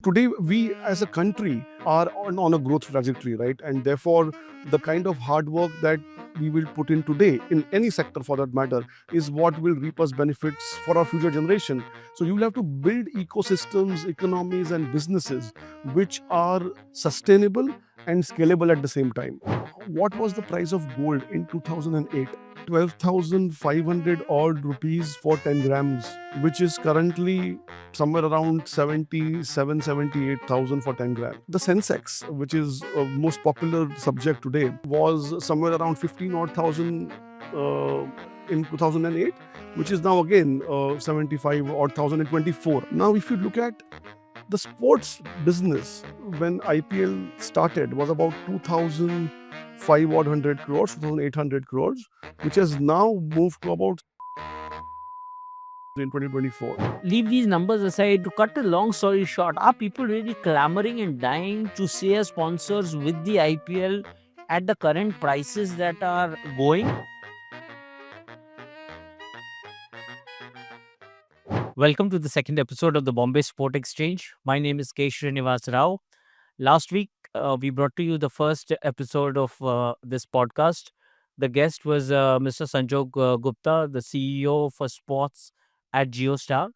Today, we as a country are on a growth trajectory, right? And therefore, the kind of hard work that we will put in today, in any sector for that matter, is what will reap us benefits for our future generation. So, you will have to build ecosystems, economies, and businesses which are sustainable and scalable at the same time. What was the price of gold in 2008? 12,500 odd rupees for 10 grams, which is currently somewhere around 78,000 for 10 grams. The sensex, which is a most popular subject today, was somewhere around 15 odd thousand in 2008, which is now again 75 odd thousand in 24. Now, if you look at the sports business, when IPL started, was about 2,500 odd hundred crores, 2,800 crores, which has now moved to about in 2024. Leave these numbers aside. To cut a long story short, are people really clamoring and dying to see as sponsors with the IPL at the current prices that are going? Welcome to the second episode of the Bombay Sport Exchange. My name is Shriniwas Rao. Last week, we brought to you the first episode of this podcast. The guest was Mr. Sanjog Gupta, the CEO for sports at GeoStar.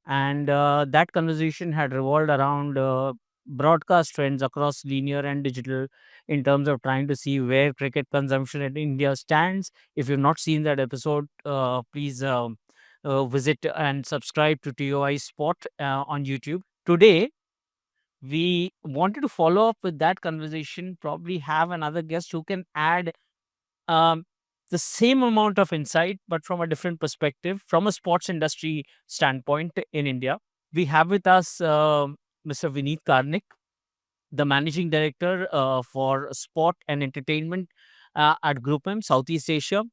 And that conversation had revolved around broadcast trends across linear and digital in terms of trying to see where cricket consumption in India stands. If you've not seen that episode, please visit and subscribe to TOI Sport on YouTube. Today, we wanted to follow up with that conversation, probably have another guest who can add um, the same amount of insight, but from a different perspective, from a sports industry standpoint in India. We have with us Mr. Vinit Karnik, the managing director for sport and entertainment at GroupM's Southeast Asia.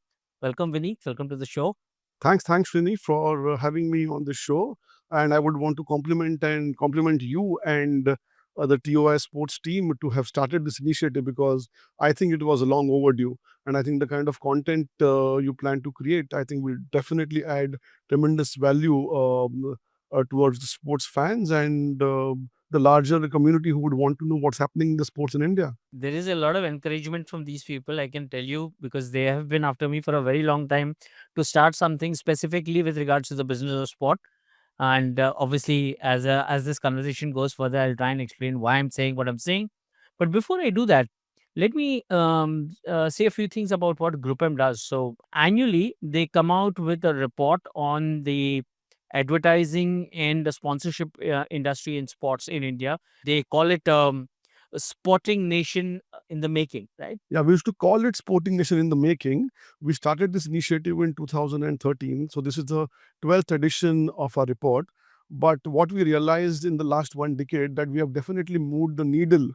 Welcome, Vinit. Welcome to the show. Thanks, Rini, for having me on the show. And I would want to compliment you and the TOI sports team to have started this initiative, because I think it was a long overdue. And I think the kind of content you plan to create, I think will definitely add tremendous value towards the sports fans and the larger community who would want to know what's happening in the sports in India. There is a lot of encouragement from these people, I can tell you, because they have been after me for a very long time to start something specifically with regards to the business of sport. And obviously, as this conversation goes further, I'll try and explain why I'm saying what I'm saying. But before I do that, let me say a few things about what GroupM does. So annually, they come out with a report on the advertising and the sponsorship industry in sports in India. They call it a sporting nation in the making, right? Yeah, we used to call it Sporting Nation in the Making. We started this initiative in 2013. So this is the 12th edition of our report. But what we realized in the last one decade, that we have definitely moved the needle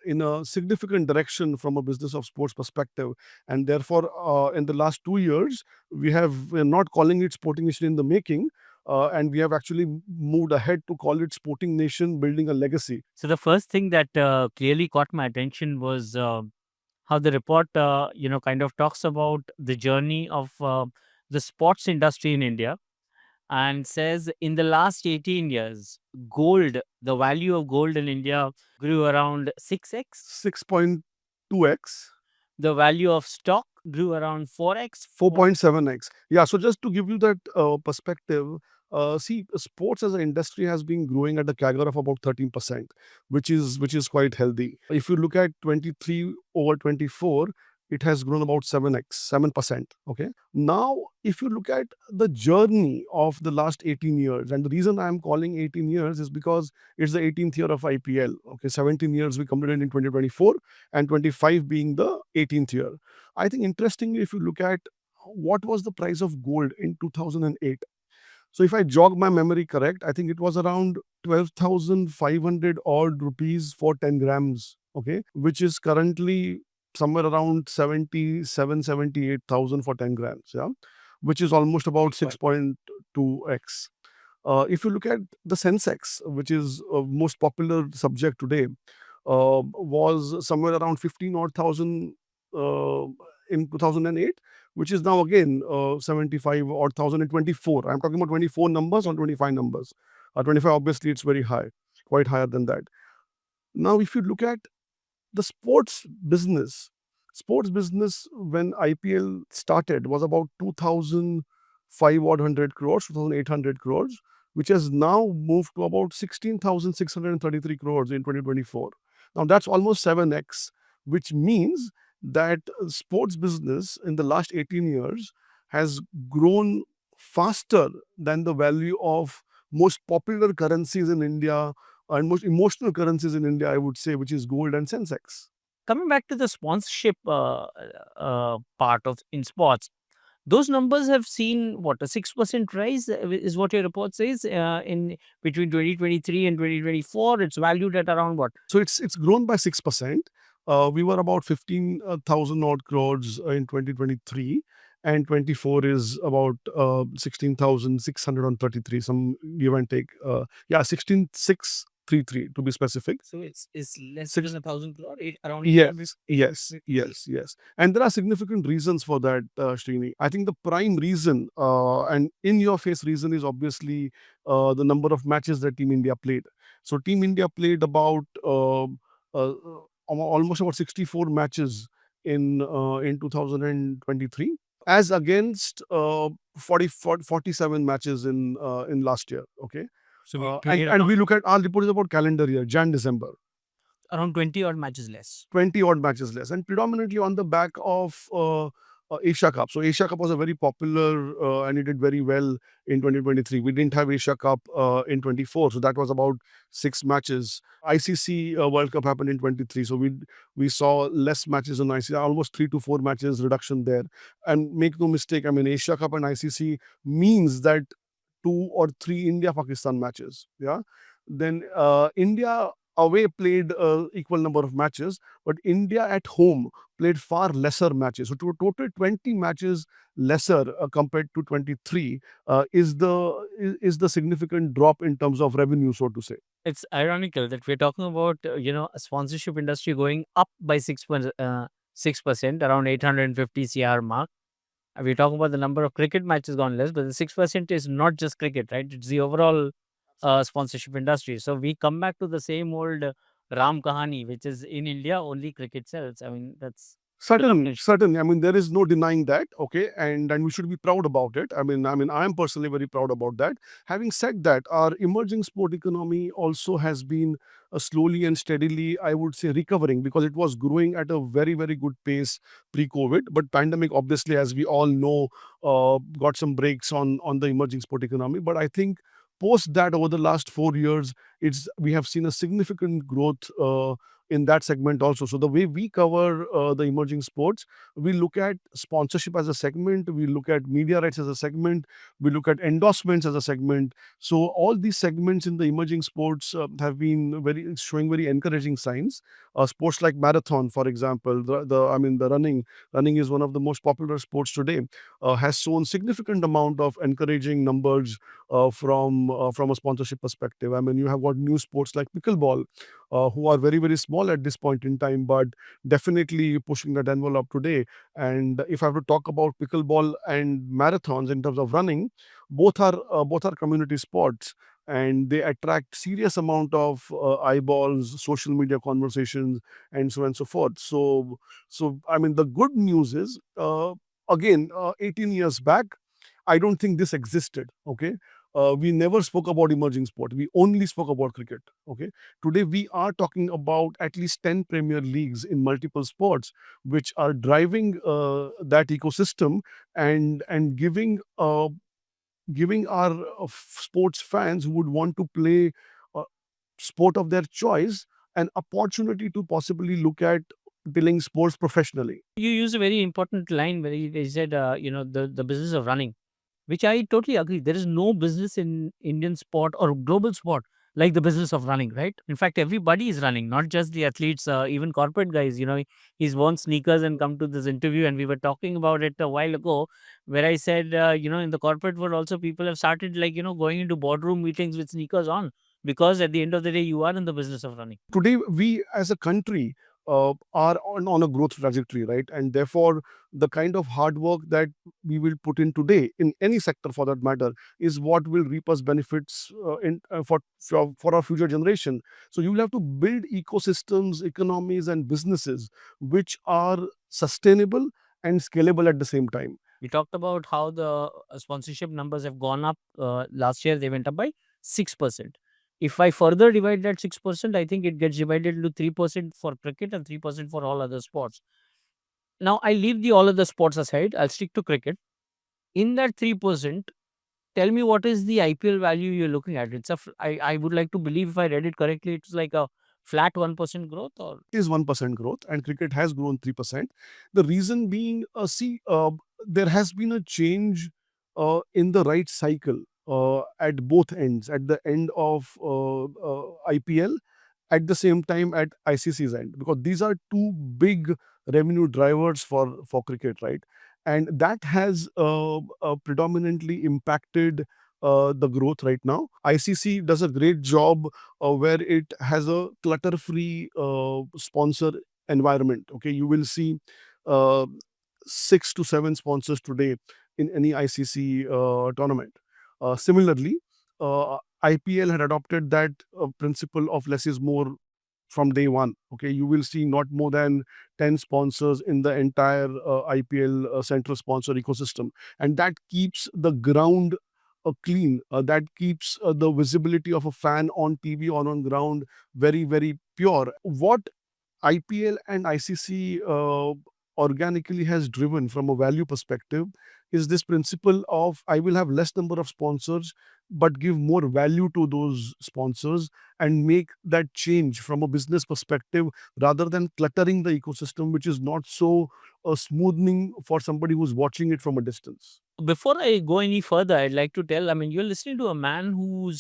in a significant direction from a business of sports perspective. And therefore, in the last 2 years, we're not calling it Sporting Nation in the Making. And we have actually moved ahead to call it Sporting Nation Building a Legacy. So the first thing that clearly caught my attention was how the report, kind of talks about the journey of the sports industry in India, and says in the last 18 years, the value of gold in India grew around 6x. 6.2x. The value of stock grew around 4x. 4.7x. Yeah, so just to give you that perspective, see, sports as an industry has been growing at a CAGR of about 13%, which is quite healthy. If you look at 23 over 24, it has grown about 7x, 7%. Okay. Now, if you look at the journey of the last 18 years, and the reason I'm calling 18 years is because it's the 18th year of IPL. Okay, 17 years we completed in 2024, and 25 being the 18th year. I think interestingly, if you look at what was the price of gold in 2008. So if I jog my memory correct, I think it was around 12,500 odd rupees for 10 grams, okay, which is currently somewhere around 78,000 for 10 grams, yeah, which is almost about 6.2x. If you look at the sensex, which is a most popular subject today, was somewhere around 15 odd thousand uh, in 2008, which is now again 75 odd thousand in 24. I'm talking about 24 numbers or 25 numbers. 25, obviously, it's very high. quite higher than that. Now, if you look at the sports business when IPL started was about 2,500 crores, 2,800 crores, which has now moved to about 16,633 crores in 2024. Now that's almost 7x, which means that sports business in the last 18 years has grown faster than the value of most popular currencies in India and most emotional currencies in India, I would say, which is gold and sensex. Coming back to the sponsorship part of in sports, those numbers have seen what, a 6% rise is what your report says in between 2023 and 2024. It's valued at around what? So it's grown by 6%. We were about 15,000 odd crores in 2023, and 24 is about 16,633. Some give and take. Yeah, 16,633 to be specific. So it's less Six, than 1,000 crore, around 800. yes. And there are significant reasons for that, Srini. I think the prime reason, and in your face reason, is obviously the number of matches that Team India played. So Team India played about almost about 64 matches in 2023, as against 47 matches in last year. Okay, So we and we look at our report is about calendar year, Jan December. around 20 odd matches less. 20 odd matches less, and predominantly on the back of Asia Cup. So Asia Cup was a very popular and it did very well in 2023. We didn't have Asia Cup in 24, so that was about 6 matches. ICC World Cup happened in 23, so we saw less matches on ICC, almost 3 to 4 matches reduction there. And make no mistake, I mean Asia Cup and ICC means that 2 or 3 India Pakistan matches. Yeah, then India away played equal number of matches, but India at home played far lesser matches. So to a total 20 matches lesser compared to 23 is the significant drop in terms of revenue, so to say. It's ironical that we're talking about a sponsorship industry going up by 6%, around 850 CR mark. We're talking about the number of cricket matches gone less, but the 6% is not just cricket, right? It's the overall sponsorship industry. So we come back to the same old Ram Kahani, which is in India only cricket sells. I mean, that's Certainly. I mean, there is no denying that. Okay, and we should be proud about it. I mean, I am personally very proud about that. Having said that, our emerging sport economy also has been slowly and steadily, I would say, recovering, because it was growing at a very very good pace pre-COVID. But pandemic, obviously, as we all know, got some breaks on the emerging sport economy. But I think post that, over the last 4 years, we have seen a significant growth in that segment also. So the way we cover the emerging sports, we look at sponsorship as a segment, we look at media rights as a segment, we look at endorsements as a segment. So all these segments in the emerging sports have been showing very encouraging signs. Sports like marathon, for example, the running is one of the most popular sports today, has shown significant amount of encouraging numbers from a sponsorship perspective. I mean, you have got new sports like pickleball, who are very very small at this point in time, but definitely pushing that envelope today. And if I have to talk about pickleball and marathons in terms of running, both are community sports, and they attract serious amount of eyeballs, social media conversations, and so on and so forth. So I mean, the good news is, again, 18 years back, I don't think this existed. Okay, we never spoke about emerging sport. We only spoke about cricket. Okay, today we are talking about at least 10 Premier Leagues in multiple sports, which are driving that ecosystem, and giving our sports fans who would want to play uh, sport of their choice an opportunity to possibly look at playing sports professionally. you use a very important line where you said, the business of running, which I totally agree. There is no business in Indian sport or global sport like the business of running, right? In fact, everybody is running, not just the athletes, even corporate guys. He's worn sneakers and come to this interview, and we were talking about it a while ago, where I said, in the corporate world also, people have started going into boardroom meetings with sneakers on, because at the end of the day, you are in the business of running. Today, we as a country are on a growth trajectory, right? And therefore, the kind of hard work that we will put in today, in any sector for that matter, is what will reap us benefits for our future generation. So you will have to build ecosystems, economies, and businesses which are sustainable and scalable at the same time. We talked about how the sponsorship numbers have gone up. Last year, they went up by 6%. If I further divide that 6%, I think it gets divided into 3% for cricket and 3% for all other sports. Now, I leave the all other sports aside. I'll stick to cricket. In that 3%, tell me what is the IPL value you're looking at? I would like to believe, if I read it correctly, it's like a flat 1% growth, or Is 1% growth, and cricket has grown 3%. The reason being, there has been a change in the right cycle at both ends, at the end of IPL, at the same time at ICC's end, because these are two big revenue drivers for cricket, right? And that has predominantly impacted the growth right now. ICC does a great job where it has a clutter-free sponsor environment. Okay, you will see uh, 6 to 7 sponsors today in any ICC tournament. Similarly, IPL had adopted that principle of less is more from day one. Okay, you will see not more than 10 sponsors in the entire IPL central sponsor ecosystem, and that keeps the ground clean. That keeps the visibility of a fan on TV or on ground very, very pure. What IPL and ICC organically has driven from a value perspective is this principle of I will have less number of sponsors but give more value to those sponsors and make that change from a business perspective rather than cluttering the ecosystem, which is not so smoothing for somebody who's watching it from a distance. before I go any further, I'd like to tell, I mean, you're listening to a man who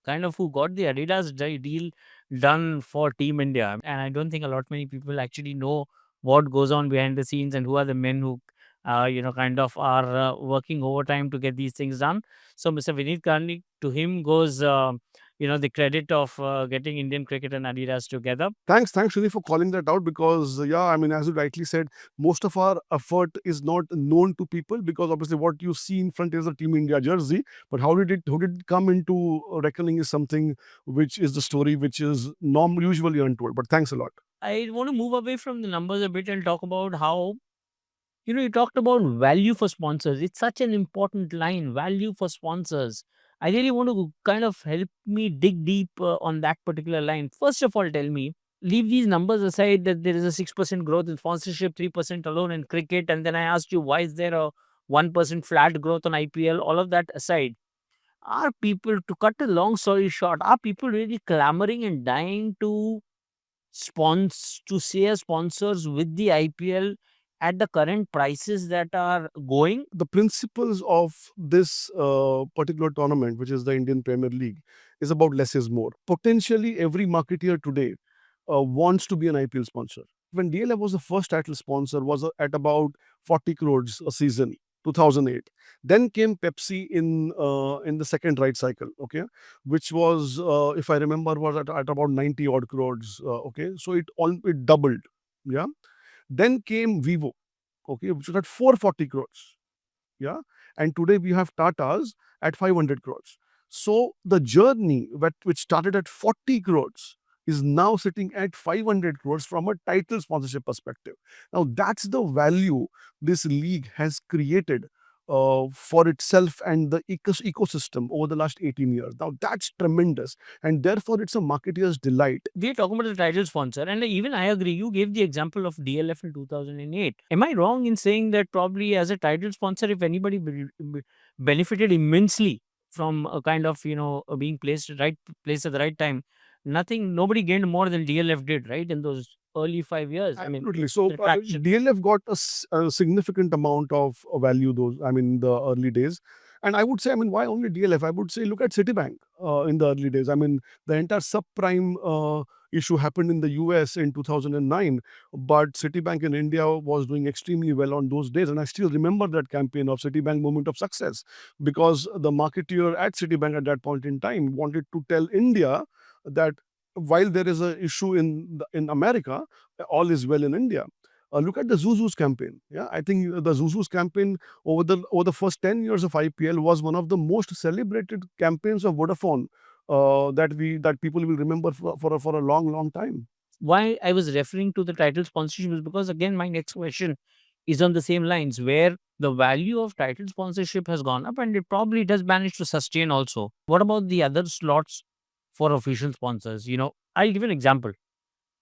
got the Adidas deal done for Team India. And I don't think a lot many people actually know what goes on behind the scenes and who are the men who, kind of are working overtime to get these things done. So, Mr. Vinit Karnik, to him goes, the credit of getting Indian cricket and Adidas together. Thanks, Shri, for calling that out because, yeah, I mean, as you rightly said, most of our effort is not known to people because obviously what you see in front is a Team India jersey. But how did it come into reckoning is something which is the story which is usually untold. But thanks a lot. I want to move away from the numbers a bit and talk about how, you talked about value for sponsors. It's such an important line, value for sponsors. I really want to kind of help me dig deep on that particular line. First of all, tell me, leave these numbers aside that there is a 6% growth in sponsorship, 3% alone in cricket. And then I asked you, why is there a 1% flat growth on IPL? All of that aside, are people, to cut a long story short, are people really clamoring and dying to share sponsors with the IPL at the current prices that are going? The principles of this particular tournament, which is the Indian Premier League, is about less is more. Potentially, every marketeer today wants to be an IPL sponsor. When DLF was the first title sponsor, was at about 40 crores a season, 2008. Then came Pepsi in the second right cycle, okay, which was, if I remember, was at about 90 odd crores, okay, so it doubled, yeah. Then came Vivo, okay, which was at 440 crores, yeah, and today we have Tatas at 500 crores. So the journey which started at 40 crores is now sitting at 500 crores from a title sponsorship perspective. Now that's the value this league has created for itself and the ecosystem over the last 18 years. Now that's tremendous, and therefore it's a marketeer's delight. We're talking about the title sponsor, and even I agree. You gave the example of DLF in 2008. Am I wrong in saying that probably as a title sponsor, if anybody benefited immensely from a kind of being placed at the right time, nobody gained more than DLF did, right, in those early 5 years? I mean, Absolutely. So the traction. DLF got a significant amount of value those. I mean, in the early days, and I would say, I mean, why only DLF? I would say, look at Citibank in the early days. I mean, the entire subprime issue happened in the US in 2009, but Citibank in India was doing extremely well on those days, and I still remember that campaign of Citibank Moment of Success because the marketeer at Citibank at that point in time wanted to tell India that while there is a issue in America, all is well in India. Look at the Zuzu's campaign. Yeah, I think the Zuzu's campaign over the first 10 years of IPL was one of the most celebrated campaigns of Vodafone that people will remember for a long time. Why I was referring to the title sponsorship is because, again, my next question is on the same lines, where the value of title sponsorship has gone up and it probably does manage to sustain also. What about the other slots for official sponsors? I'll give an example.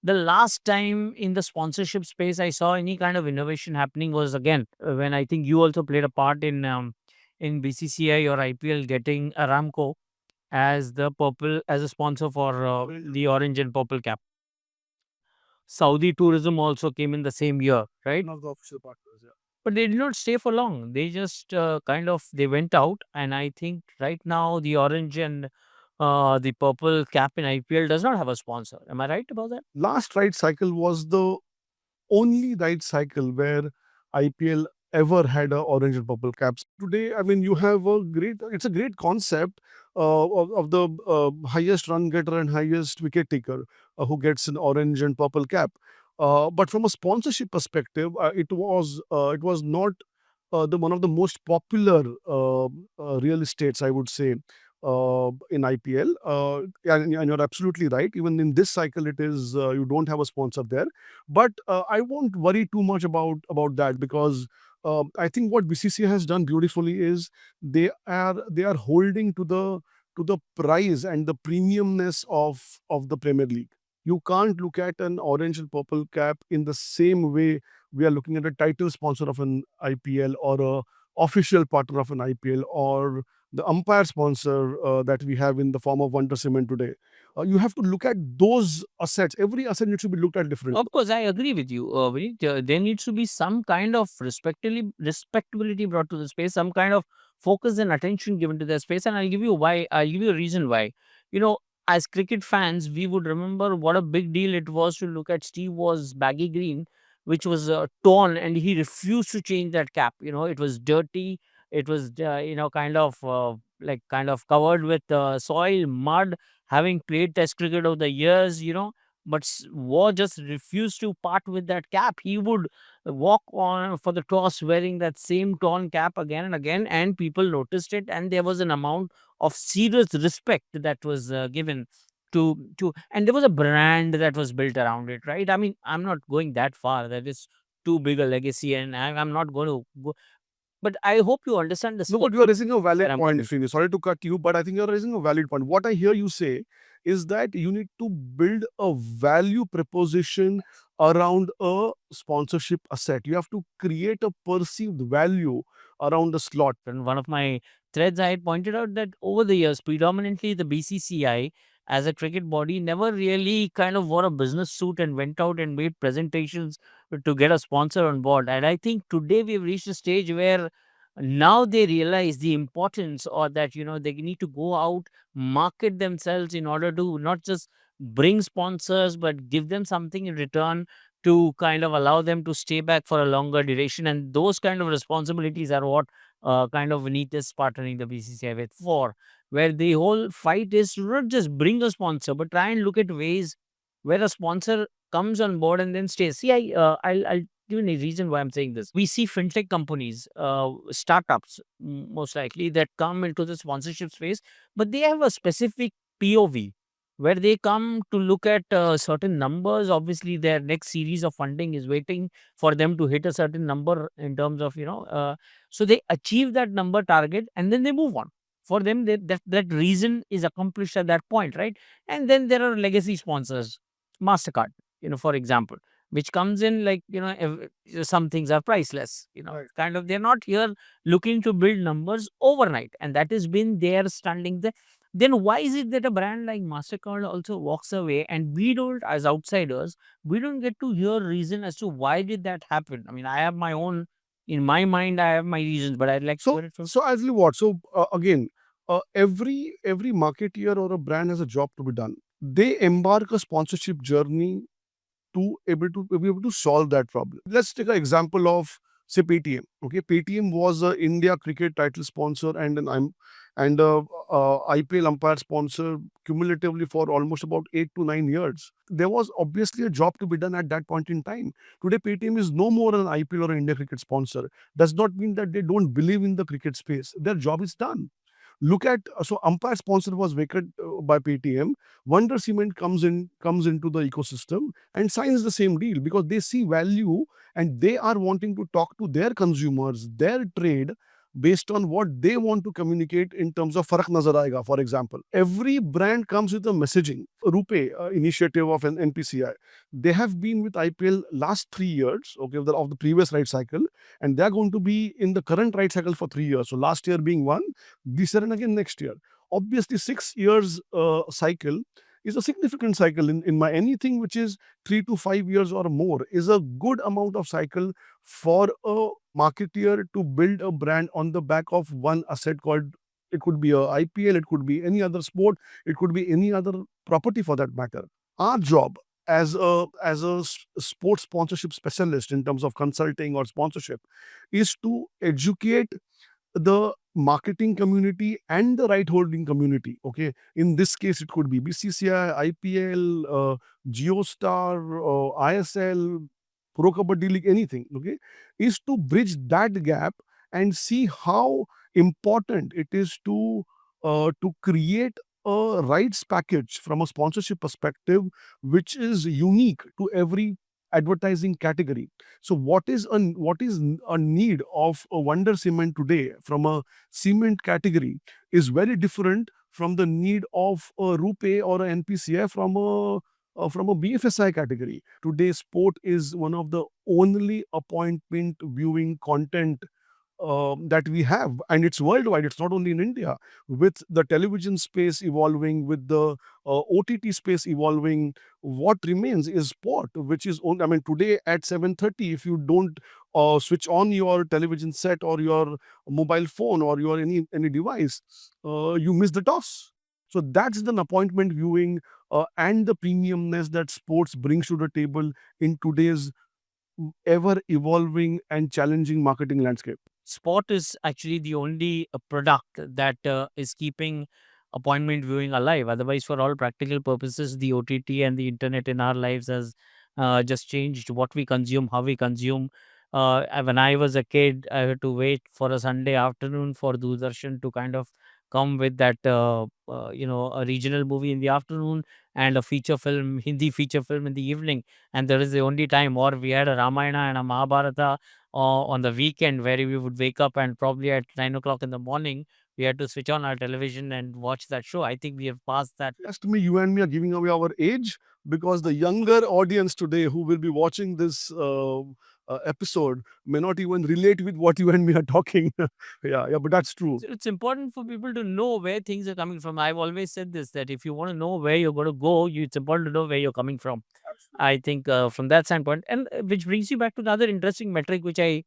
The last time in the sponsorship space I saw any kind of innovation happening was, again, when I think you also played a part in BCCI or IPL, getting Aramco as the purple as a sponsor for the orange and purple cap. Saudi tourism also came in the same year, right? One of the official partners. Yeah. But they did not stay for long. They just kind of they went out, and I think right now the orange and the purple cap in IPL does not have a sponsor. Am I right about that? Last ride cycle was the only ride cycle where IPL ever had a orange and purple caps. Today, I mean, you have it's a great concept of the highest run getter and highest wicket taker who gets an orange and purple cap. But from a sponsorship perspective, it was not the one of the most popular real estates, I would say, in IPL. And you're absolutely right. Even in this cycle, it is you don't have a sponsor there. But I won't worry too much about that, because I think what BCCI has done beautifully is they are holding to the price and the premiumness of the Premier League. You can't look at an orange and purple cap in the same way we are looking at a title sponsor of an IPL, or a official partner of an IPL, or the umpire sponsor that we have in the form of Wonder Cement today. You have to look at those assets. Every asset needs to be looked at differently. Of course, I agree with you. Vinit. There needs to be some kind of respectability brought to the space, some kind of focus and attention given to the space. And I'll give you why. I'll give you a reason why. You know, as cricket fans, we would remember what a big deal it was to look at Steve Waugh's baggy green, which was torn, and he refused to change that cap. It was dirty. It was, kind of covered with soil, mud. Having played Test cricket over the years, but War just refused to part with that cap. He would walk on for the toss wearing that same torn cap again and again, and people noticed it. And there was an amount of serious respect that was given and there was a brand that was built around it, right? I mean, I'm not going that far. That is too big a legacy, and I'm not going to go. But I hope you understand the No, scope but you are raising a where valid I'm point, coming from. Srini. Sorry to cut you, but I think you are raising a valid point. What I hear you say is that you need to build a value proposition around a sponsorship asset. You have to create a perceived value around the slot. In one of my threads, I had pointed out that over the years, predominantly the BCCI as a cricket body never really kind of wore a business suit and went out and made presentations to get a sponsor on board. And I think today we've reached a stage where now they realize the importance, or that, they need to go out, market themselves in order to not just bring sponsors, but give them something in return to kind of allow them to stay back for a longer duration. And those kind of responsibilities are what kind of Vinit is partnering the BCCI with for, where the whole fight is to not just bring a sponsor, but try and look at ways where a sponsor comes on board and then stays. See, I'll give you a reason why I'm saying this. We see fintech companies, startups, most likely, that come into the sponsorship space, but they have a specific POV where they come to look at certain numbers. Obviously, their next series of funding is waiting for them to hit a certain number in terms of, so they achieve that number target and then they move on. For them, that reason is accomplished at that point, right? And then there are legacy sponsors, MasterCard, for example, which comes in like, some things are priceless, Right. kind of, they're not here looking to build numbers overnight. And that has been their standing there. Then why is it that a brand like MasterCard also walks away, and we don't, as outsiders, we don't get to hear reason as to why did that happen? I mean, I have my own, in my mind, I have my reasons, but I'd like to So, hear it from. so as what? So again, every marketeer or a brand has a job to be done. They embark a sponsorship journey to be able to solve that problem. Let's take an example of, say, Paytm. Okay, Paytm was a India cricket title sponsor and and IPL umpire sponsor cumulatively for almost about 8 to 9 years. There was obviously a job to be done at that point in time. Today, Paytm is no more an IPL or an India cricket sponsor. Does not mean that they don't believe in the cricket space. Their job is done. Look at so umpire sponsor was vacant by Paytm. Wonder Cement comes into the ecosystem and signs the same deal because they see value and they are wanting to talk to their consumers, their trade, based on what they want to communicate in terms of farak nazar aayega. For example, every brand comes with a messaging. Rupee initiative of an NPCI, they have been with IPL last 3 years, okay, of the previous right cycle, and they are going to be in the current right cycle for 3 years. So last year being one, this year and again next year. Obviously, 6 years cycle is a significant cycle in my anything which is 3 to 5 years or more is a good amount of cycle for a marketeer to build a brand on the back of one asset called, it could be a IPL, it could be any other sport, it could be any other property for that matter. Our job as a sports sponsorship specialist in terms of consulting or sponsorship is to educate the marketing community and the right holding community. Okay, in this case, it could be BCCI, IPL, Geostar, ISL, Pro Kabaddi League, anything. Okay, is to bridge that gap and see how important it is to create a rights package from a sponsorship perspective, which is unique to every advertising category. So what is a need of a Wonder Cement today from a cement category is very different from the need of a Rupee or a NPCI from a BFSI category. Today, sport is one of the only appointment viewing content that we have, and it's worldwide. It's not only in India. With the television space evolving, with the OTT space evolving, what remains is sport, which is on. I mean, today at 7:30, if you don't switch on your television set or your mobile phone or your any device, you miss the toss. So that's the appointment viewing and the premiumness that sports brings to the table in today's ever evolving and challenging marketing landscape. Sport is actually the only product that is keeping appointment viewing alive. Otherwise, for all practical purposes, the OTT and the internet in our lives has just changed what we consume, how we consume. When I was a kid, I had to wait for a Sunday afternoon for Doordarshan to kind of come with that, a regional movie in the afternoon and a feature film, Hindi feature film in the evening. And there is the only time, or we had a Ramayana and a Mahabharata on the weekend where we would wake up and probably at 9 o'clock in the morning, we had to switch on our television and watch that show. I think we have passed that. Just me, you and me are giving away our age because the younger audience today who will be watching this episode may not even relate with what you and me are talking. Yeah, but that's true. So it's important for people to know where things are coming from. I've always said this, that if you want to know where you're going to go, it's important to know where you're coming from. I think from that standpoint, and which brings you back to another interesting metric which I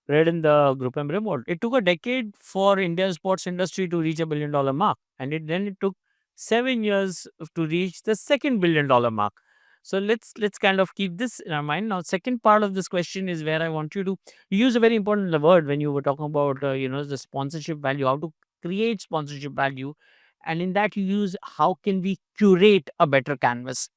read in the GroupM report. It took a decade for India's sports industry to reach $1 billion mark, and then it took 7 years to reach the second $1 billion mark. So let's kind of keep this in our mind. Now, second part of this question is where I want you use a very important word when you were talking about the sponsorship value, how to create sponsorship value, and in that you use how can we curate a better canvas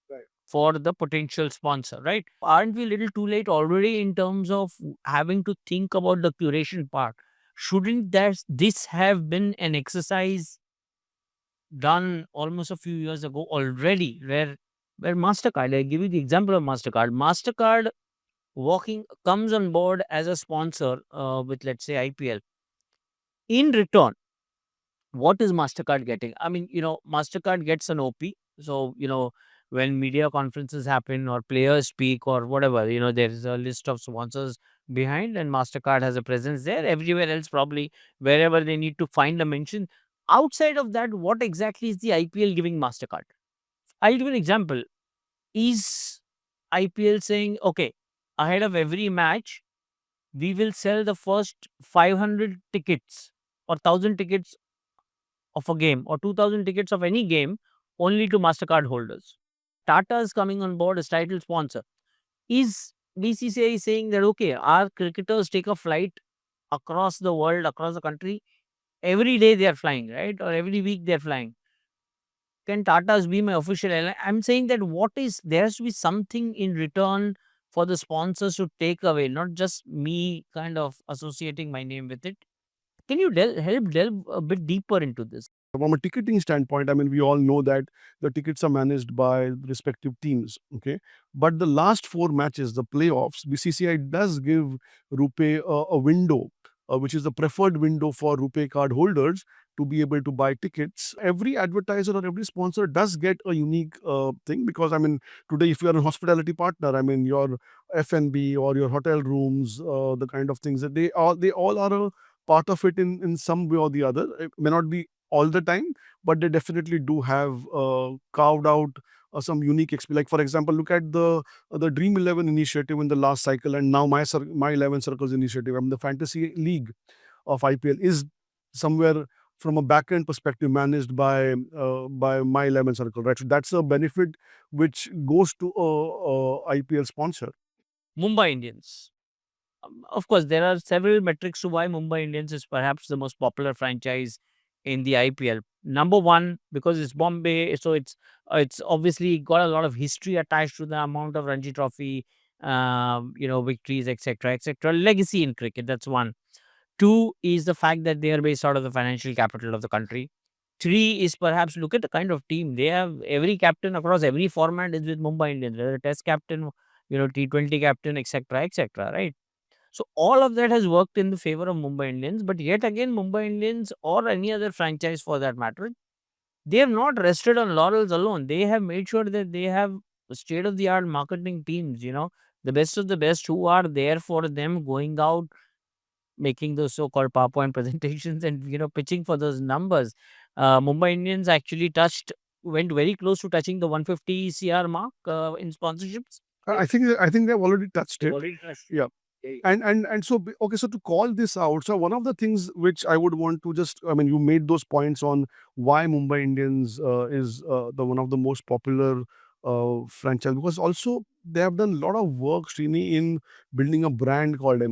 for the potential sponsor, right? Aren't we a little too late already in terms of having to think about the curation part? Shouldn't this have been an exercise done almost a few years ago already? Where Mastercard, I give you the example of Mastercard. Mastercard walking comes on board as a sponsor with, let's say, IPL. In return, what is Mastercard getting? I mean, Mastercard gets an OP. So, when media conferences happen or players speak or whatever, there is a list of sponsors behind, and Mastercard has a presence there. Everywhere else, probably wherever they need to find a mention. Outside of that, what exactly is the IPL giving Mastercard? I'll give an example. Is IPL saying, okay, ahead of every match, we will sell the first 500 tickets or 1,000 tickets of a game or 2,000 tickets of any game only to Mastercard holders. Tata is coming on board as title sponsor. Is BCCI saying that okay, our cricketers take a flight across the world, across the country, Every day they are flying, right? Or every week they are flying. Can Tata's be my official airline? I'm saying that there has to be something in return for the sponsors to take away, not just me kind of associating my name with it. Can you help delve a bit deeper into this? From a ticketing standpoint, I mean, we all know that the tickets are managed by respective teams. Okay, but the last four matches, the playoffs, BCCI does give Rupee a window, which is the preferred window for Rupee card holders to be able to buy tickets. Every advertiser or every sponsor does get a unique thing, because I mean, today if you are a hospitality partner, I mean, your F&B or your hotel rooms, the kind of things that they all are a part of it in some way or the other. It may not be all the time, but they definitely do have carved out some unique experience. Like for example, look at the Dream 11 initiative in the last cycle, and now my 11 Circles initiative. I mean, the fantasy league of IPL is somewhere from a back end perspective managed by my 11 Circle, right? So that's a benefit which goes to a IPL sponsor. Mumbai Indians. Of course, there are several metrics to why Mumbai Indians is perhaps the most popular franchise in the IPL. Number one, because it's Bombay, so it's obviously got a lot of history attached to the amount of Ranji Trophy, victories, etc., etc. Legacy in cricket. That's one. Two is the fact that they are based out of the financial capital of the country. Three is perhaps look at the kind of team they have. Every captain across every format is with Mumbai Indians, whether a Test captain, T20 captain, etc., etc. Right. So all of that has worked in the favor of Mumbai Indians. But yet again, Mumbai Indians or any other franchise for that matter, they have not rested on laurels alone. They have made sure that they have state of the art marketing teams. The best of the best who are there for them, going out making those so-called PowerPoint presentations and pitching for those numbers. Mumbai Indians actually went very close to touching the 150 CR mark in sponsorships. I think they've already touched They've it. already touched. Yeah. Okay. And so okay, so to call this out, so one of the things which I would want to just, I mean, you made those points on why Mumbai Indians is the one of the most popular franchise, because also they have done a lot of work, Srini, in building a brand called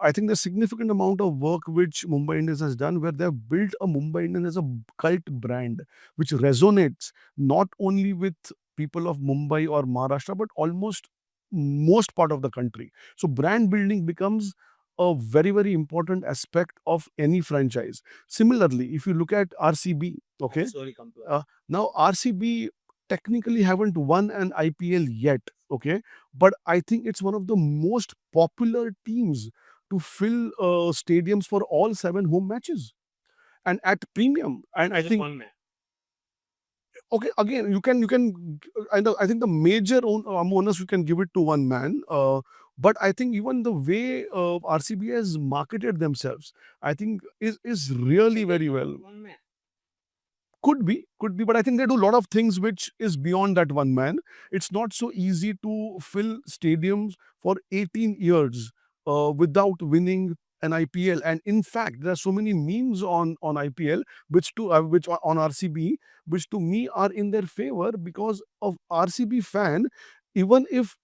I think there's significant amount of work which Mumbai Indians has done, where they've built a Mumbai Indians as a cult brand which resonates not only with people of Mumbai or Maharashtra, but almost most part of the country. So brand building becomes a very, very important aspect of any franchise. Similarly, if you look at RCB, okay, Slowly come to now RCB technically haven't won an IPL yet, okay, but I think it's one of the most popular teams to fill stadiums for all seven home matches and at premium. And I think, okay, again, you can I think the major owners, you can give it to one man, but I think even the way RCB has marketed themselves, I think is really very well. Could be, but I think they do a lot of things which is beyond that one man. It's not so easy to fill stadiums for 18 years without winning an IPL. And in fact, there are so many memes on IPL, which on RCB, which to me are in their favor, because of RCB fan, even if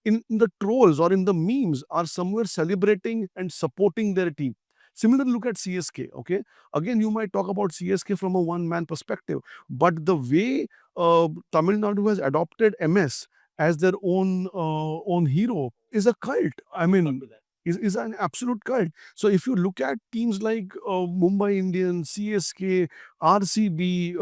in the trolls or in the memes, are somewhere celebrating and supporting their team. Similarly, look at CSK. Okay, again, you might talk about CSK from a one man perspective, but the way Tamil Nadu has adopted MS as their own hero is a cult. I mean, is an absolute cult. So if you look at teams like Mumbai Indians, CSK, RCB,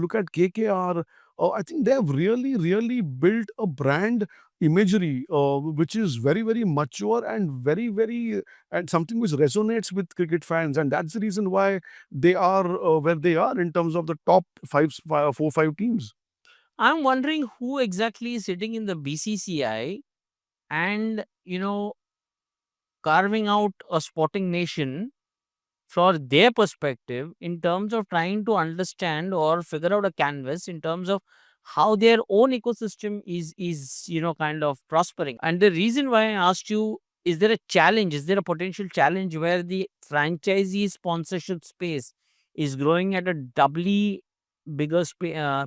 look at KKR, I think they have really, really built a brand imagery which is very, very mature and very, very, and something which resonates with cricket fans. And that's the reason why they are where they are in terms of the top four, five teams. I'm wondering who exactly is sitting in the BCCI and, carving out a sporting nation for their perspective in terms of trying to understand or figure out a canvas in terms of how their own ecosystem is kind of prospering. And the reason why I asked you, is there a challenge, is there a potential challenge where the franchisee sponsorship space is growing at a doubly bigger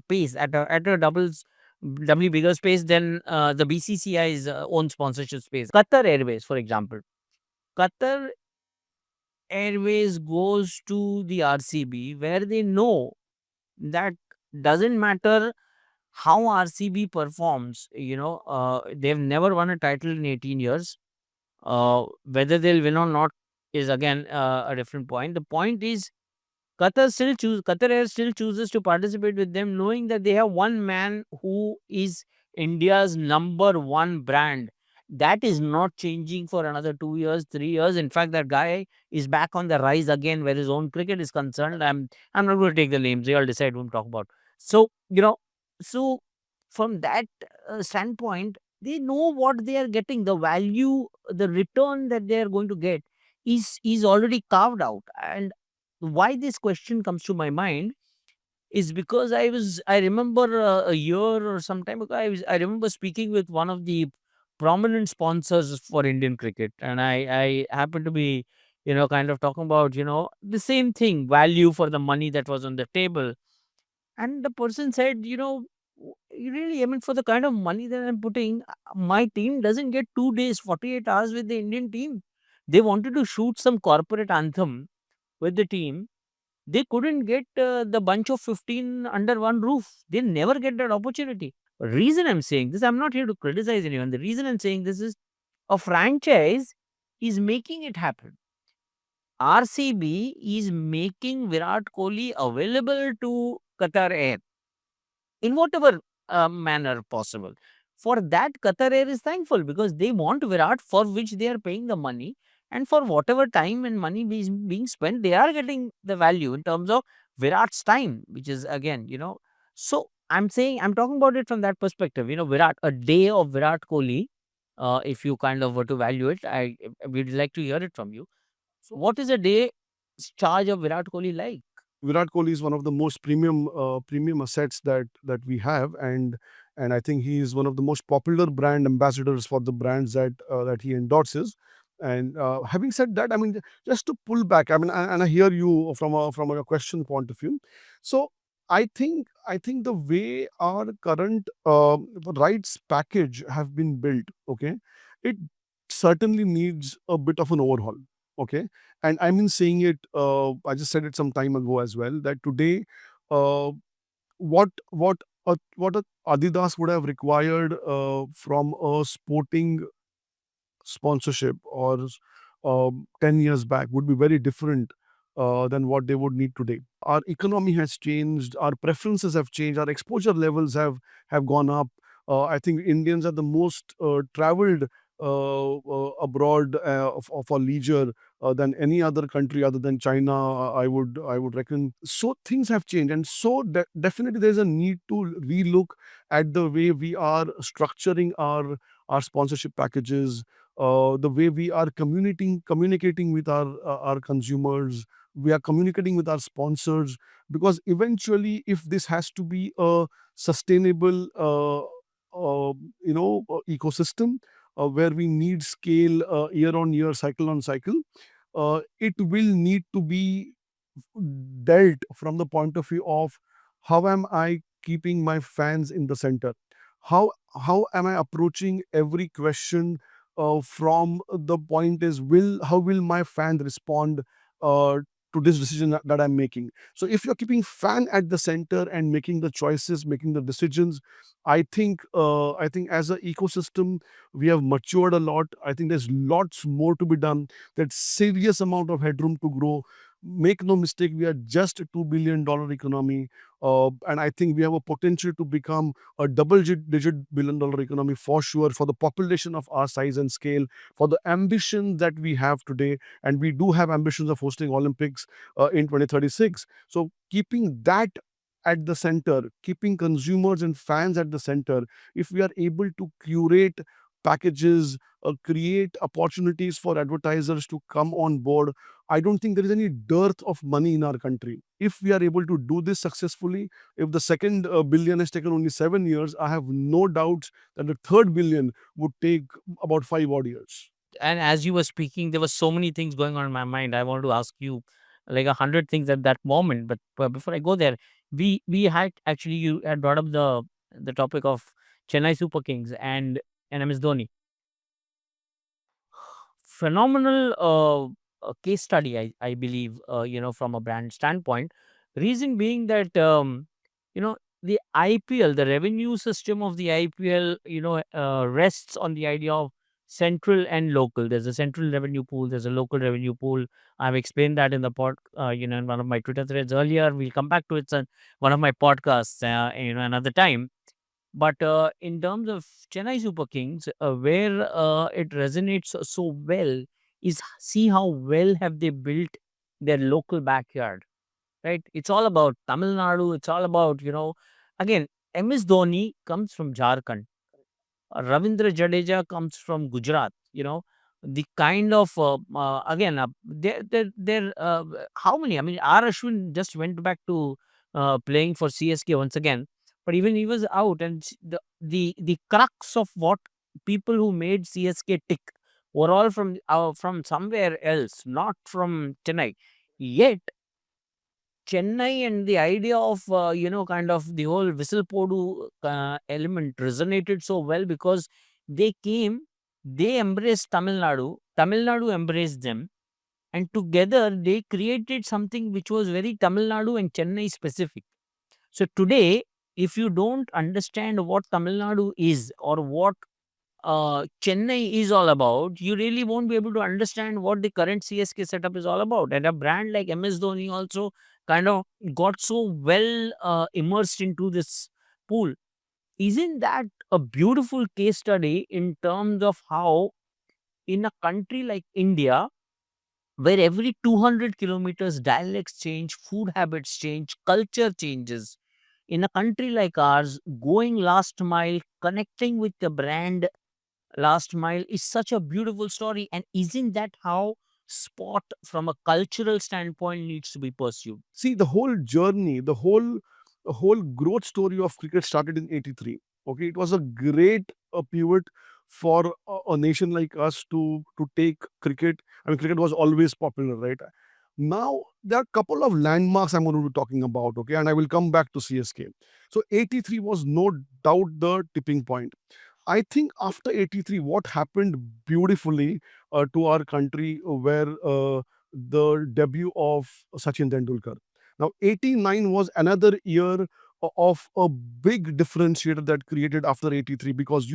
pace, at a doubly bigger space than the BCCI's own sponsorship space? Qatar Airways, for example. Qatar Airways goes to the RCB, where they know that doesn't matter how RCB performs. They've never won a title in 18 years. Whether they'll win or not is again a different point. The point is Qatar Air still chooses to participate with them, knowing that they have one man who is India's number one brand. That is not changing for another 2 years, 3 years. In fact, that guy is back on the rise again, where his own cricket is concerned. I'm not going to take the names. They all decide whom to talk about. So so from that standpoint, they know what they are getting. The value, the return that they are going to get is already carved out. And why this question comes to my mind is because I remember a year or some time ago, I remember speaking with one of the prominent sponsors for Indian cricket, and I happened to be kind of talking about the same thing, value for the money that was on the table. And the person said, really, I mean, for the kind of money that I'm putting, my team doesn't get 2 days, 48 hours with the Indian team. They wanted to shoot some corporate anthem with the team. They couldn't get the bunch of 15 under one roof. They never get that opportunity. Reason I'm saying this, I'm not here to criticize anyone. The reason I'm saying this is a franchise is making it happen. RCB is making Virat Kohli available to Qatar Air in whatever manner possible. For that, Qatar Air is thankful because they want Virat, for which they are paying the money, and for whatever time and money being spent, they are getting the value in terms of Virat's time, which is again, So I'm saying, I'm talking about it from that perspective. Virat, a day of Virat Kohli, if you kind of were to value it, I we'd like to hear it from you. So what is a day charge of Virat Kohli like? Virat Kohli is one of the most premium assets that we have, and I think he is one of the most popular brand ambassadors for the brands that he endorses. And having said that, I mean, just to pull back, I mean, and I hear you from a question point of view. So I think the way our current rights package have been built, okay, it certainly needs a bit of an overhaul. Okay, and I mean saying it, I just said it some time ago as well, that today, uh, what a Adidas would have required from a sporting sponsorship or 10 years back would be very different than what they would need today. Our economy has changed, our preferences have changed, our exposure levels have gone up. I think Indians are the most traveled abroad for leisure than any other country other than China. I would reckon. So things have changed, and so definitely there's a need to relook at the way we are structuring our sponsorship packages, the way we are communicating with our consumers, we are communicating with our sponsors, because eventually if this has to be a sustainable ecosystem where we need scale year on year, cycle on cycle, it will need to be dealt from the point of view of how am I keeping my fans in the center? How am I approaching every question from the point is, will how will my fan respond uh, to this decision that I'm making? So if you're keeping fan at the center and making the choices, making the decisions, I think as an ecosystem we have matured a lot. I think there's lots more to be done. There's serious amount of headroom to grow. Make no mistake, we are just a $2 billion economy, and I think we have a potential to become a double-digit billion-dollar economy for sure, for the population of our size and scale, for the ambition that we have today, and we do have ambitions of hosting Olympics in 2036. So keeping that at the center, keeping consumers and fans at the center, if we are able to curate packages, create opportunities for advertisers to come on board, I don't think there is any dearth of money in our country. If we are able to do this successfully, if the second billion has taken only 7 years, I have no doubts that the third billion would take about 5 odd years. And as you were speaking, there were so many things going on in my mind. I wanted to ask you like 100 things at that moment. But before I go there, we had actually, you had brought up the topic of Chennai Super Kings and MS Dhoni. Phenomenal. case study, I believe, from a brand standpoint. Reason being that, the IPL, the revenue system of the IPL, rests on the idea of central and local. There's a central revenue pool, there's a local revenue pool. I've explained that in the in one of my Twitter threads earlier. We'll come back to it on one of my podcasts, another time. But in terms of Chennai Super Kings, where it resonates so well is see how well have they built their local backyard, right? It's all about Tamil Nadu. It's all about, again, MS Dhoni comes from Jharkhand. Ravindra Jadeja comes from Gujarat. The kind of again, how many? I mean, R Ashwin just went back to playing for CSK once again, but even he was out, and the crux of what people who made CSK tick were all from somewhere else, not from Chennai. Yet Chennai and the idea of, kind of the whole whistle podu element resonated so well because they came, they embraced Tamil Nadu embraced them, and together they created something which was very Tamil Nadu and Chennai specific. So today, if you don't understand what Tamil Nadu is or what Chennai is all about, you really won't be able to understand what the current CSK setup is all about. And a brand like MS Dhoni also kind of got so well immersed into this pool. Isn't that a beautiful case study in terms of how, in a country like India, where every 200 kilometers dialects change, food habits change, culture changes, in a country like ours, going last mile, connecting with the brand last mile is such a beautiful story. And isn't that how sport from a cultural standpoint needs to be pursued? See, the whole journey, the whole growth story of cricket started in '83. Okay, it was a great pivot for a nation like us to take cricket. I mean, cricket was always popular, right? Now there are a couple of landmarks I'm going to be talking about. Okay, and I will come back to CSK. So '83 was no doubt the tipping point. I think after '83, what happened beautifully to our country were the debut of Sachin Tendulkar. Now, '89 was another year of a big differentiator that created after '83 because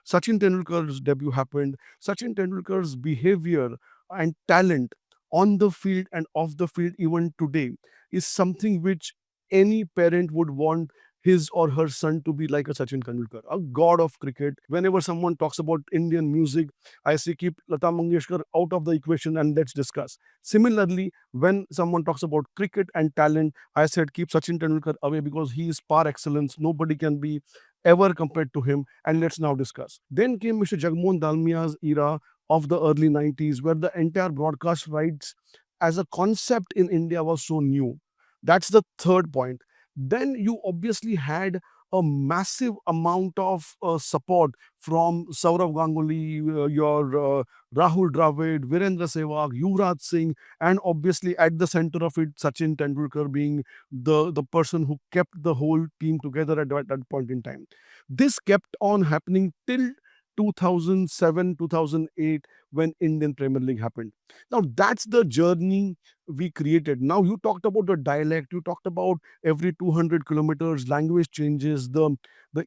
Sachin Tendulkar's debut happened. Sachin Tendulkar's behavior and talent on the field and off the field, even today, is something which any parent would want his or her son to be like a Sachin Tendulkar, a god of cricket. Whenever someone talks about Indian music, I say keep Lata Mangeshkar out of the equation and let's discuss. Similarly, when someone talks about cricket and talent, I said keep Sachin Tendulkar away because he is par excellence. Nobody can be ever compared to him. And let's now discuss. Then came Mr. Jagmohan Dalmia's era of the early 90s, where the entire broadcast rights as a concept in India was so new. That's the third point. Then you obviously had a massive amount of support from Saurav Ganguly, your Rahul Dravid, Virendra Sehwag, Yuvraj Singh, and obviously at the center of it, Sachin Tendulkar being the person who kept the whole team together at that point in time. This kept on happening till 2007, 2008 when Indian Premier League happened. Now that's the journey we created. Now you talked about the dialect, you talked about every 200 kilometers language changes, the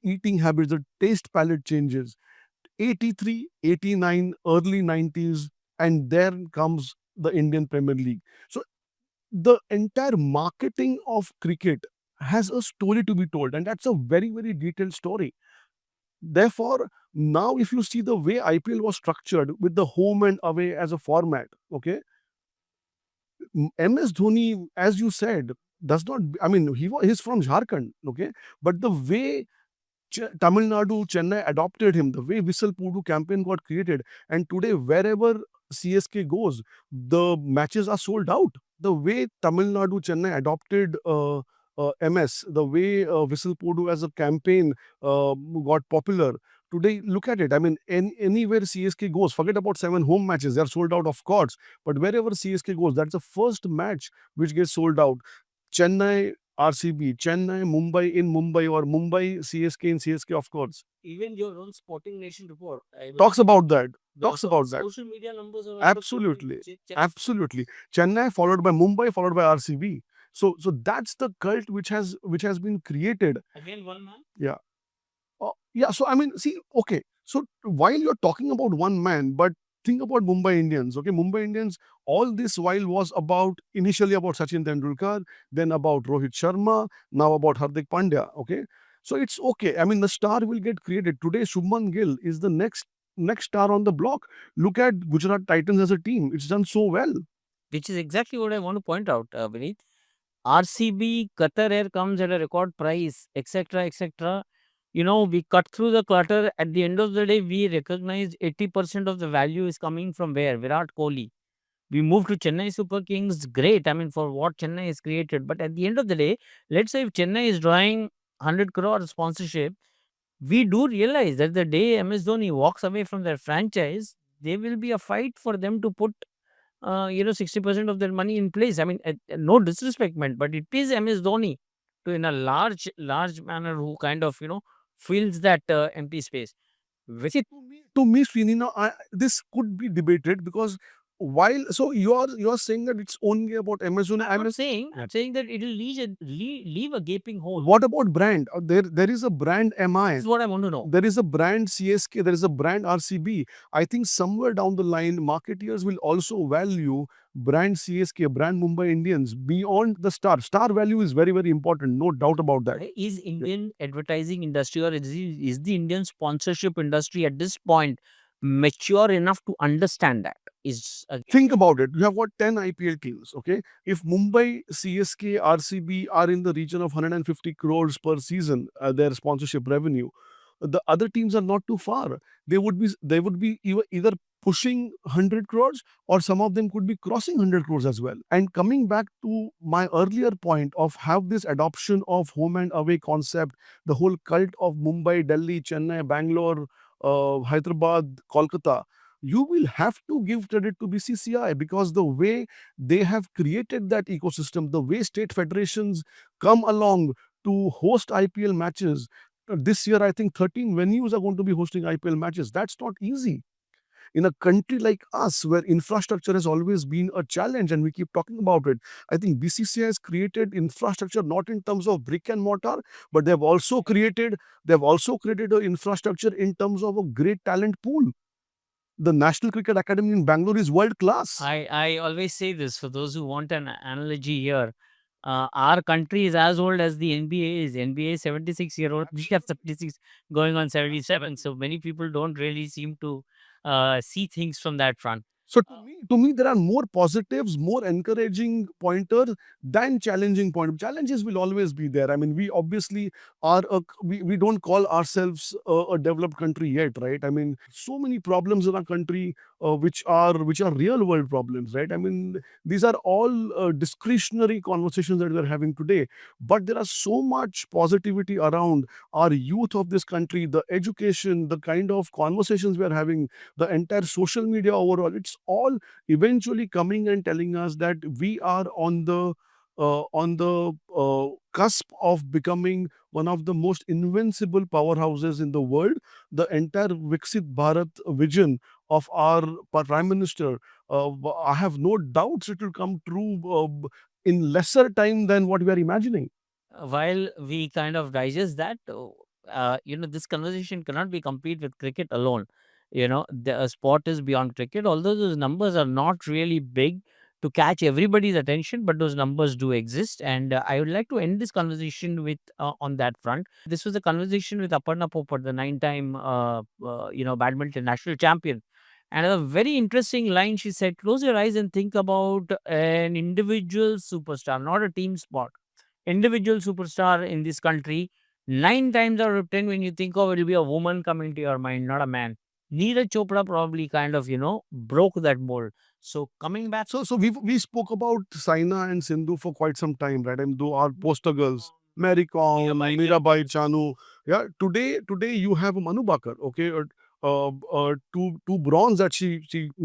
eating habits, the taste palette changes. 83, 89, early 90s, and there comes the Indian Premier League. So the entire marketing of cricket has a story to be told, and that's a very, very detailed story. Therefore, now if you see the way IPL was structured with the home and away as a format, okay, MS Dhoni, as you said, does not. I mean, he's from Jharkhand, okay, but the way Tamil Nadu, Chennai adopted him, the way Whistle Pudu campaign got created, and today wherever CSK goes, the matches are sold out. The way Tamil Nadu, Chennai adopted MS, the way Whistle Pudu as a campaign got popular. Today, look at it. I mean, anywhere CSK goes, forget about 7 home matches, they are sold out, of course. But wherever CSK goes, that's the first match which gets sold out. Chennai RCB, Chennai, Mumbai in Mumbai, or Mumbai, CSK in CSK, of course. Even your own Sporting Nation report Talks about that. the Talks about that. social media numbers are Absolutely. Absolutely. Chennai followed by Mumbai, followed by RCB. So that's the cult which has been created. again one man. Yeah. Yeah. So I mean, see, okay. So while you're talking about one man, but think about Mumbai Indians. Okay, Mumbai Indians. All this while was about initially about Sachin Tendulkar, then about Rohit Sharma, now about Hardik Pandya. Okay, so it's okay. I mean, the star will get created today. Shubman Gill is the next star on the block. Look at Gujarat Titans as a team. It's done so well. Which is exactly what I want to point out, Vinit. RCB, Qatar Air comes at a record price, etc., etc. You know, we cut through the clutter. At the end of the day, we recognize 80% of the value is coming from where? Virat Kohli. We moved to Chennai Super Kings. Great. I mean, for what Chennai has created. But at the end of the day, let's say if Chennai is drawing 100 crore sponsorship, we do realize that the day MS Dhoni walks away from their franchise, there will be a fight for them to put 60% of their money in place. I mean, no disrespect meant, but it is MS Dhoni to in a large manner who kind of fills that empty space. Which See, to me, Srinina, this could be debated because while so you're saying that it's only about Amazon. I'm not saying. I'm saying that it will leave a gaping hole. What about brand? There is a brand MI. This is what I want to know. There is a brand CSK. There is a brand RCB. I think somewhere down the line, marketeers will also value brand CSK, brand Mumbai Indians beyond the star. Star value is very, very important. No doubt about that. Is Indian advertising industry or is the Indian sponsorship industry at this point mature enough to understand that? Is Think about it. You have got 10 IPL teams. Okay. If Mumbai, CSK, RCB are in the region of 150 crores per season, their sponsorship revenue, the other teams are not too far. They would be either pushing 100 crores, or some of them could be crossing 100 crores as well. And coming back to my earlier point of have this adoption of home and away concept, the whole cult of Mumbai, Delhi, Chennai, Bangalore, Hyderabad, Kolkata, you will have to give credit to BCCI because the way they have created that ecosystem, the way state federations come along to host IPL matches. This year, I think 13 venues are going to be hosting IPL matches. That's not easy. In a country like us, where infrastructure has always been a challenge and we keep talking about it, I think BCCI has created infrastructure not in terms of brick and mortar, but they've also created an infrastructure in terms of a great talent pool. The National Cricket Academy in Bangalore is world class. I always say this for those who want an analogy here. Our country is as old as the NBA is. NBA is 76-year-old. We have 76 going on 77. So many people don't really seem to see things from that front. So to me, there are more positives, more encouraging pointers than challenging point. Challenges will always be there. I mean, we obviously we don't call ourselves a developed country yet, right? I mean, so many problems in our country which are real world problems, right? I mean, these are all discretionary conversations that we're having today. But there are so much positivity around our youth of this country, the education, the kind of conversations we are having, the entire social media overall. It's all eventually coming and telling us that we are on the cusp of becoming one of the most invincible powerhouses in the world. The entire Viksit Bharat vision of our Prime Minister, I have no doubts it will come true in lesser time than what we are imagining. While we kind of digest that, this conversation cannot be complete with cricket alone. The sport is beyond cricket, although those numbers are not really big to catch everybody's attention, but those numbers do exist. And I would like to end this conversation with on that front. This was a conversation with Aparna Popat, the nine-time, badminton national champion. And a very interesting line she said: "Close your eyes and think about an individual superstar, not a team sport. Individual superstar in this country, 9 times out of 10, when you think of it, will be a woman coming to your mind, not a man." Neeraj Chopra probably kind of, broke that mold. So coming back. So we spoke about Saina and Sindhu for quite some time, right? I mean, though our poster girls, Mary Kom, Mirabai Chanu. Yeah, today you have Manu Bakar, okay, two bronze that she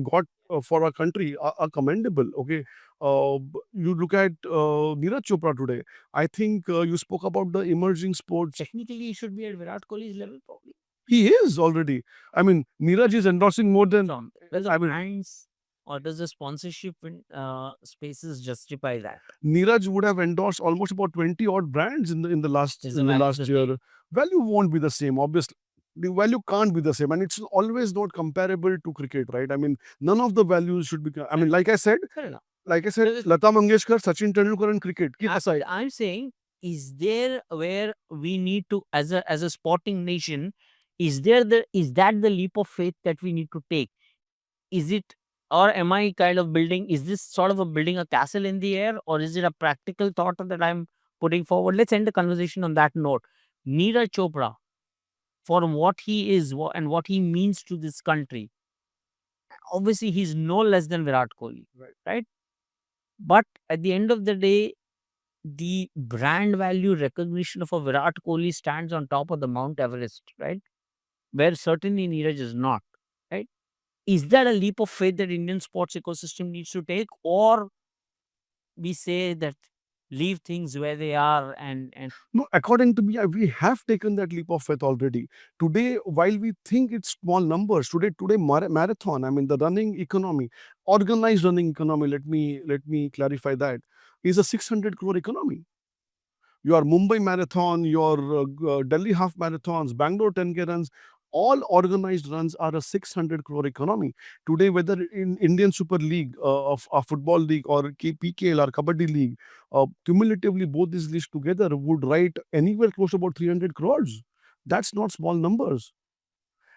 got for our country are commendable. Okay, you look at Neeraj Chopra today. I think you spoke about the emerging sports. Technically, he should be at Virat Kohli's level, probably. He is already. I mean, Neeraj is endorsing more than. Does the I mean, brands or does the sponsorship spaces justify that? Neeraj would have endorsed almost about 20 odd brands in the last Is the value the year. same? Value won't be the same, obviously. The value can't be the same, and it's always not comparable to cricket, right? I mean, none of the values should be. I mean, like I said, Fair enough. Lata Mangeshkar, Sachin Tendulkar, and cricket. Keep aside. I'm saying, is there where we need to, as a sporting nation, is that the leap of faith that we need to take? Is it, or am I kind of building? Is this sort of building a castle in the air, or is it a practical thought that I'm putting forward? Let's end the conversation on that note. Neeraj Chopra, for what he is and what he means to this country, obviously he's no less than Virat Kohli, right? But at the end of the day, the brand value recognition of a Virat Kohli stands on top of the Mount Everest, right? Where certainly Neeraj is not, right? Is that a leap of faith that Indian sports ecosystem needs to take, or we say that leave things where they are and No, according to me, we have taken that leap of faith already. Today, while we think it's small numbers, today marathon. I mean, the running economy, organized running economy. Let me clarify that is a 600 crore economy. Your Mumbai marathon, your Delhi half marathons, Bangalore 10K runs, all organized runs are a 600 crore economy. Today, whether in Indian Super League of a football league or PKL or Kabaddi League, cumulatively both these leagues together would write anywhere close to about 300 crores. That's not small numbers.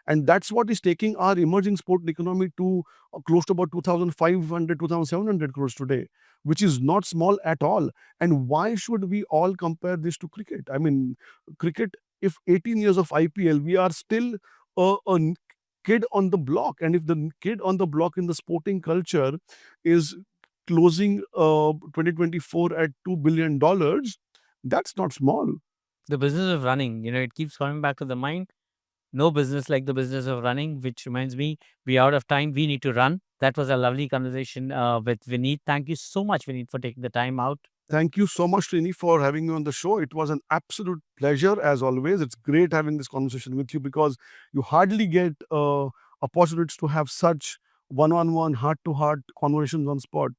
And that's what is taking our emerging sport economy to close to about 2,500, 2,700 crores today, which is not small at all. And why should we all compare this to cricket? I mean, cricket, if 18 years of IPL, we are still a kid on the block. And if the kid on the block in the sporting culture is closing 2024 at $2 billion, that's not small. the business of running, it keeps coming back to the mind. No business like the business of running, which reminds me, we're out of time. We need to run. That was a lovely conversation with Vinit. Thank you so much, Vinit, for taking the time out. Thank you so much, Trini, for having me on the show. It was an absolute pleasure, as always. It's great having this conversation with you because you hardly get opportunities to have such one-on-one, heart-to-heart conversations on sport.